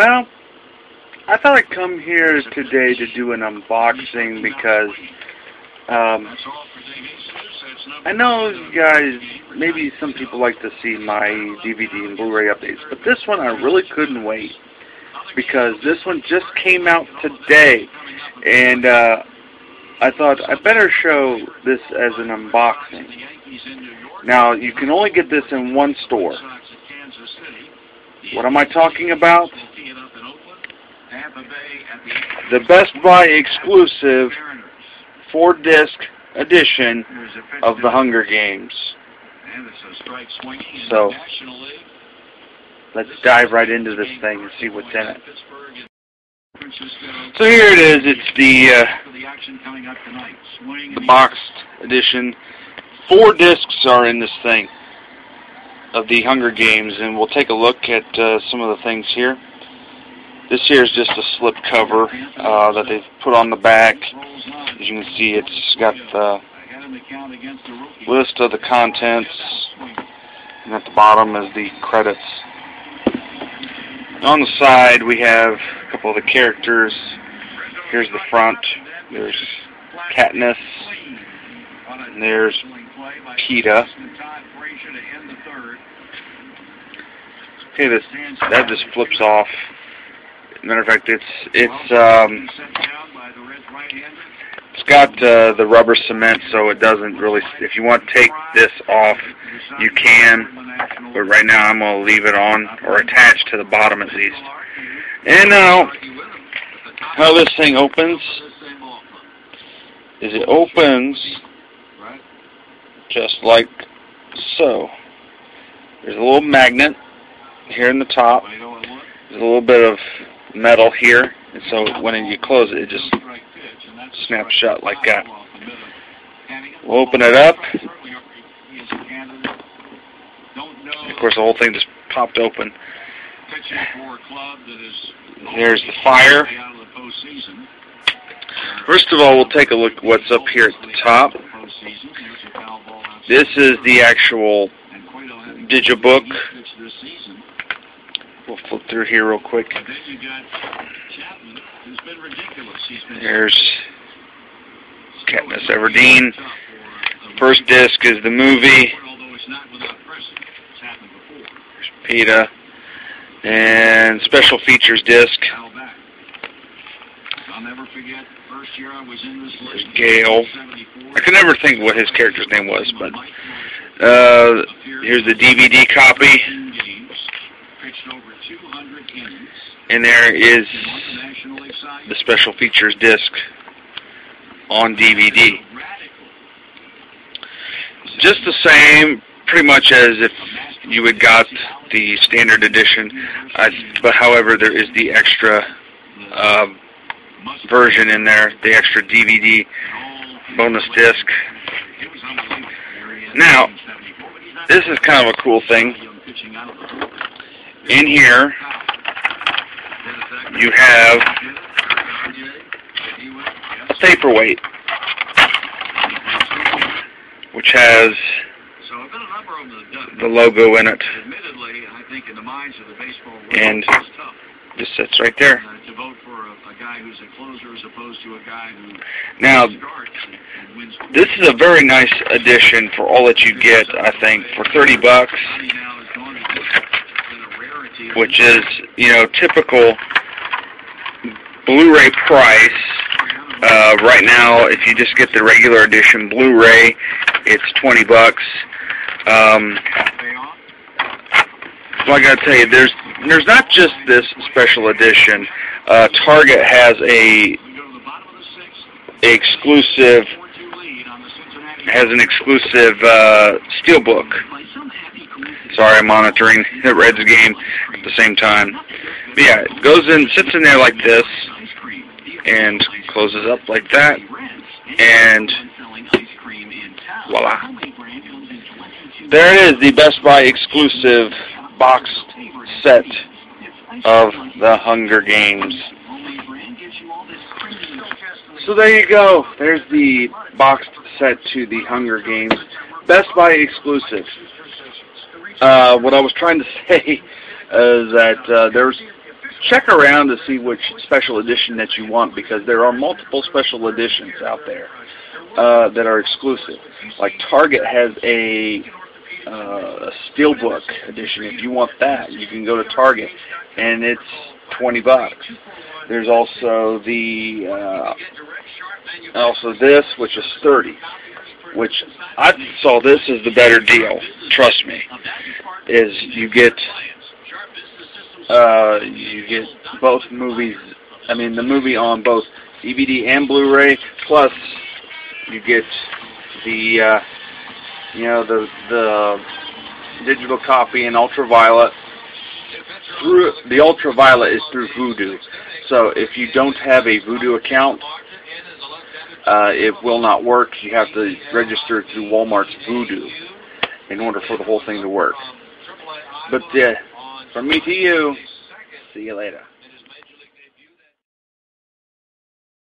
Well, I thought I'd come here today to do an unboxing because I know you guys, maybe some people like to see my DVD and Blu-ray updates, but this one I really couldn't wait because this one just came out today, and I thought I better show this as an unboxing. Now, you can only get this in one store. What am I talking about? The Best Buy exclusive 4-disc edition of The Hunger Games. So, let's dive right into this thing and see what's in it. So here it is. It's the boxed edition. 4 discs are in this thing of The Hunger Games, and we'll take a look at some of the things here. This here is just a slip cover that they've put on the back. As you can see, it's got the list of the contents, and at the bottom is the credits. On the side, we have a couple of the characters. Here's the front. There's Katniss, and there's Peeta. Okay, that just flips off. Matter of fact, it's got the rubber cement, so it doesn't really. If you want to take this off, you can. But right now, I'm going to leave it on, or attached to the bottom at least. And now, how this thing opens is it opens just like so. There's a little magnet here in the top. There's a little bit of metal here, and so when you close it, it just snaps shut like that. We'll open it up. Of course, the whole thing just popped open. There's the fire. First of all, we'll take a look at what's up here at the top. This is the actual digibook. We'll flip through here real quick. There's Katniss Everdeen. First disc is the movie. There's Peeta. And special features disc. There's Gale. I can never think what his character's name was, but here's the DVD copy. And there is the special features disc on DVD. Just the same, pretty much as if you had got the standard edition, but however, there is the extra version in there, the extra DVD bonus disc. Now, this is kind of a cool thing. In here, you have a paperweight, which has the logo in it, and just sits right there. Now, this is a very nice addition for all that you get, I think, for $30, which is, you know, typical Blu-ray price. Right now, if you just get the regular edition Blu-ray, it's $20. So I gotta tell you, there's not just this special edition. Target has an exclusive steelbook. Sorry, I'm monitoring the Reds game at the same time. But yeah, it goes in, sits in there like this, and closes up like that, and voila. There it is, the Best Buy exclusive boxed set of The Hunger Games. So there you go. There's the boxed set to The Hunger Games. Best Buy exclusive. What I was trying to say is that there's check around to see which special edition that you want, because there are multiple special editions out there that are exclusive. Like Target has a Steelbook edition. If you want that, you can go to Target, and it's $20. There's also this, which is $30. Which I saw this as the better deal. Trust me, is you get both movies. I mean, the movie on both DVD and Blu-ray, plus you get the the digital copy in ultraviolet. The ultraviolet is through Vudu. So if you don't have a Vudu account, it will not work. You have to register through Walmart's Vudu in order for the whole thing to work. But from me to you, see you later.